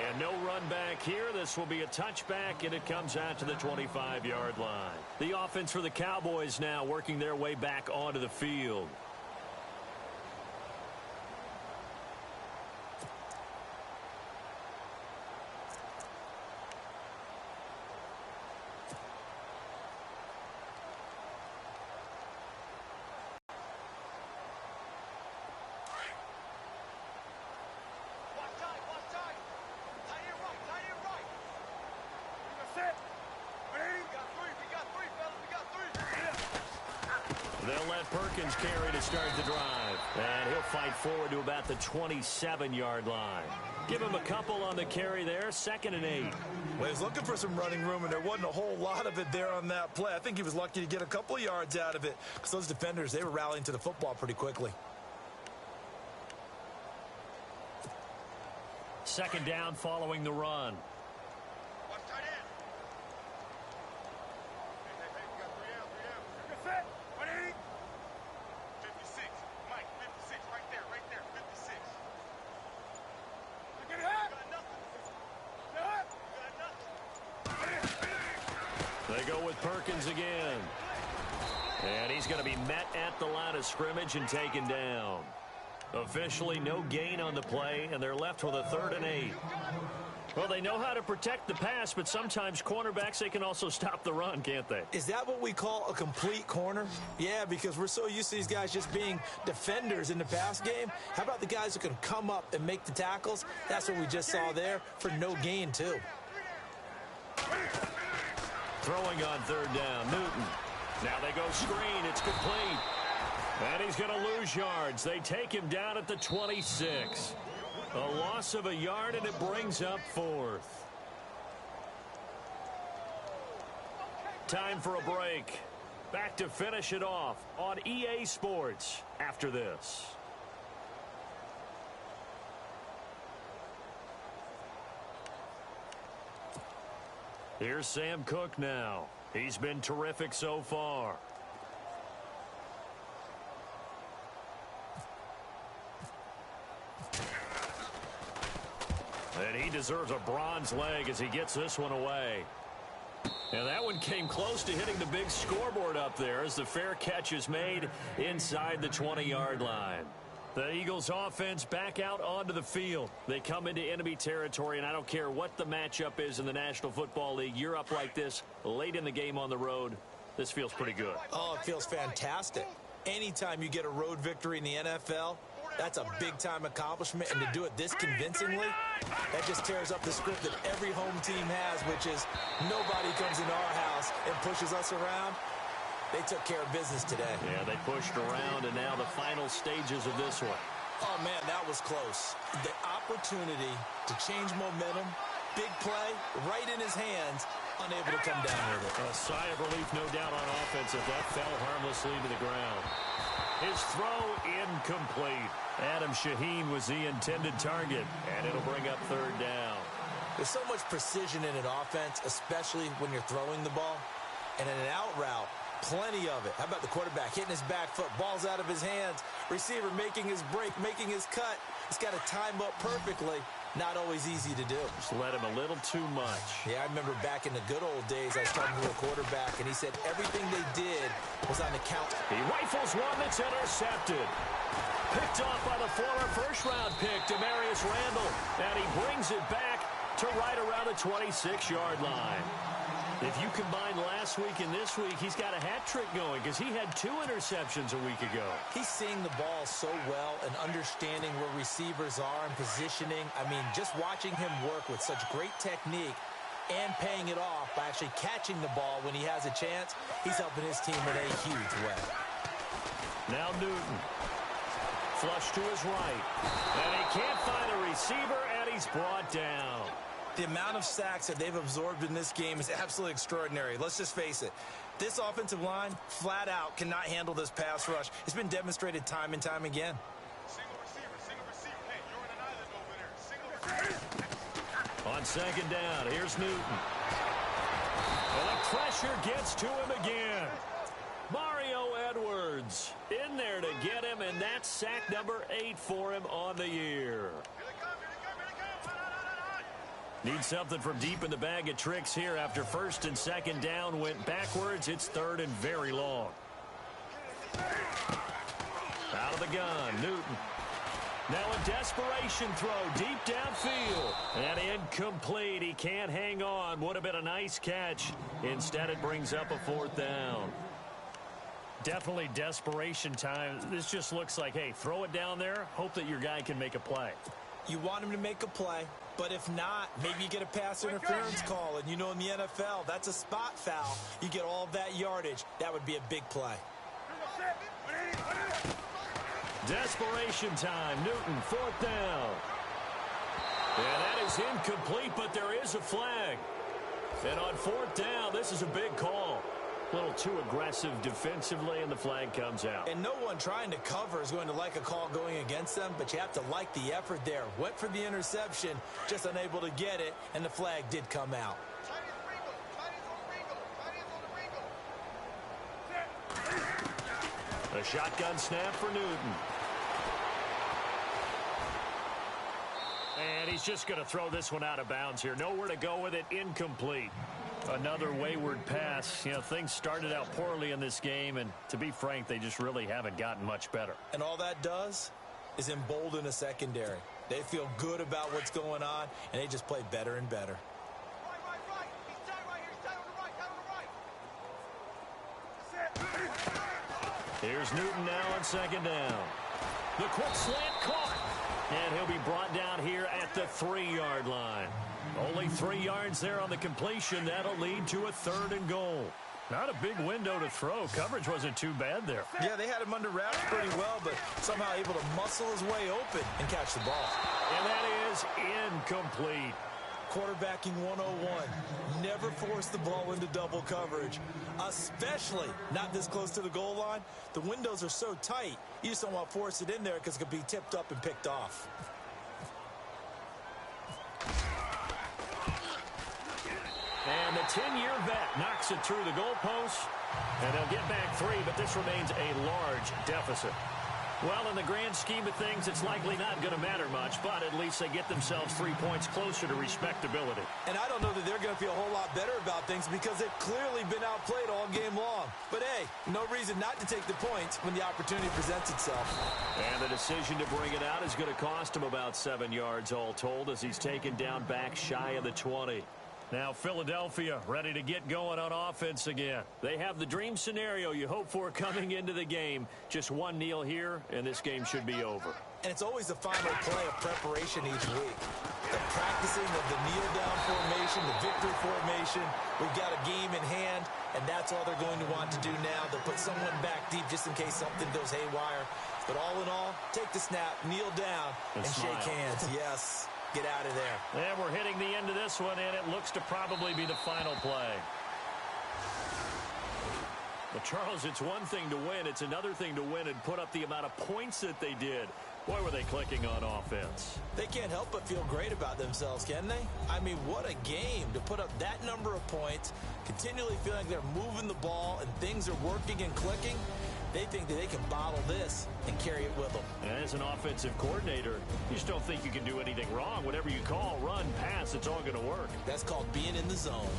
And no run back here. This will be a touchback, and it comes out to the 25-yard line. The offense for the Cowboys now working their way back onto the field. They'll let Perkins carry to start the drive. And he'll fight forward to about the 27-yard line. Give him a couple on the carry there, 2nd and 8. Well, he was looking for some running room, and there wasn't a whole lot of it there on that play. I think he was lucky to get a couple of yards out of it because those defenders, they were rallying to the football pretty quickly. 2nd down following the run. They go with Perkins again. And he's going to be met at the line of scrimmage and taken down. Officially no gain on the play, and they're left with a 3rd and 8. Well, they know how to protect the pass, but sometimes cornerbacks, they can also stop the run, can't they? Is that what we call a complete corner? Yeah, because we're so used to these guys just being defenders in the pass game. How about the guys who can come up and make the tackles? That's what we just saw there for no gain, too. Throwing on 3rd down, Newton. Now they go screen. It's complete. And he's going to lose yards. They take him down at the 26. A loss of a yard, and it brings up 4th. Time for a break. Back to finish it off on EA Sports after this. Here's Sam Cook now. He's been terrific so far. And he deserves a bronze leg as he gets this one away. And that one came close to hitting the big scoreboard up there as the fair catch is made inside the 20-yard line. The Eagles offense back out onto the field. They come into enemy territory, and I don't care what the matchup is in the National Football League. You're up like this late in the game on the road. This feels pretty good. Oh, it feels fantastic. Anytime you get a road victory in the NFL, that's a big-time accomplishment, and to do it this convincingly, that just tears up the script that every home team has, which is nobody comes into our house and pushes us around. They took care of business today. Yeah, they pushed around, and now the final stages of this one. Oh, man, that was close. The opportunity to change momentum, big play, right in his hands, unable to come down with it. A sigh of relief, no doubt, on offense if that fell harmlessly to the ground. His throw incomplete. Adam Shaheen was the intended target, and it'll bring up 3rd down. There's so much precision in an offense, especially when you're throwing the ball. And in an out route, plenty of it. How about the quarterback hitting his back foot, ball's out of his hands, receiver making his break, making his cut. He's got to time up perfectly. Not always easy to do. Just let him a little too much. Yeah, I remember back in the good old days, I was talking to a quarterback, and he said everything they did was on the count. He rifles one that's intercepted. Picked off by the former first-round pick, Demarius Randall. And he brings it back to right around the 26-yard line. If you combine last week and this week, he's got a hat trick going because he had 2 interceptions a week ago. He's seeing the ball so well and understanding where receivers are and positioning. I mean, just watching him work with such great technique and paying it off by actually catching the ball when he has a chance, he's helping his team in a huge way. Now Newton. Flush to his right. And he can't find a receiver, and he's brought down. The amount of sacks that they've absorbed in this game is absolutely extraordinary. Let's just face it. This offensive line, flat out, cannot handle this pass rush. It's been demonstrated time and time again. Single receiver. Hey, you're on an island over there. Single receiver. On 2nd down, here's Newton. And the pressure gets to him again. Mario Edwards in there to get him, and that's sack number 8 for him on the year. Need something from deep in the bag of tricks here after first and second down went backwards. It's third and very long. Out of the gun, Newton. Now a desperation throw deep downfield. And incomplete. He can't hang on. Would have been a nice catch. Instead, it brings up a fourth down. Definitely desperation time. This just looks like, hey, throw it down there. Hope that your guy can make a play. You want him to make a play, but if not, maybe you get a pass interference call. And you know in the NFL, that's a spot foul. You get all of that yardage. That would be a big play. Desperation time. Newton, fourth down. And that is incomplete, but there is a flag. And on fourth down, this is a big call. A little too aggressive defensively, and the flag comes out. And no one trying to cover is going to like a call going against them, but you have to like the effort there. Went for the interception, just unable to get it, and the flag did come out. A shotgun snap for Newton. And he's just going to throw this one out of bounds here. Nowhere to go with it. Incomplete. Another wayward pass. You know, things started out poorly in this game, and to be frank, they just really haven't gotten much better. And all that does is embolden a secondary. They feel good about what's going on, and they just play better and better. Right. He's tight right here. He's tight on the right. Here's Newton now on second down. The quick slant caught. And he'll be brought down here at the 3-yard line. Only 3 yards there on the completion. That'll lead to a third and goal. Not a big window to throw. Coverage wasn't too bad there. Yeah, they had him under wraps pretty well, but somehow able to muscle his way open and catch the ball. And that is incomplete. Quarterbacking 101. Never force the ball into double coverage, especially not this close to the goal line. The windows are so tight, you just don't want to force it in there because it could be tipped up and picked off. And the 10-year vet knocks it through the goalpost, and they'll get back 3, but this remains a large deficit. Well, in the grand scheme of things, it's likely not going to matter much, but at least they get themselves 3 points closer to respectability. And I don't know that they're going to feel a whole lot better about things because they've clearly been outplayed all game long. But, hey, no reason not to take the points when the opportunity presents itself. And the decision to bring it out is going to cost him about 7 yards all told as he's taken down back shy of the 20. Now Philadelphia ready to get going on offense again. They have the dream scenario you hope for coming into the game. Just one kneel here, and this game should be over. And it's always the final play of preparation each week. The practicing of the kneel-down formation, the victory formation. We've got a game in hand, and that's all they're going to want to do now. They'll put someone back deep just in case something goes haywire. But all in all, take the snap, kneel down, and shake hands. Yes. Get out of there. And we're hitting the end of this one, and it looks to probably be the final play. But, Charles, it's one thing to win. It's another thing to win and put up the amount of points that they did. Boy, were they clicking on offense. They can't help but feel great about themselves, can they? I mean, what a game to put up that number of points, continually feeling like they're moving the ball and things are working and clicking. They think that they can bottle this and carry it with them. And as an offensive coordinator, you just don't think you can do anything wrong. Whatever you call, run, pass, it's all going to work. That's called being in the zone.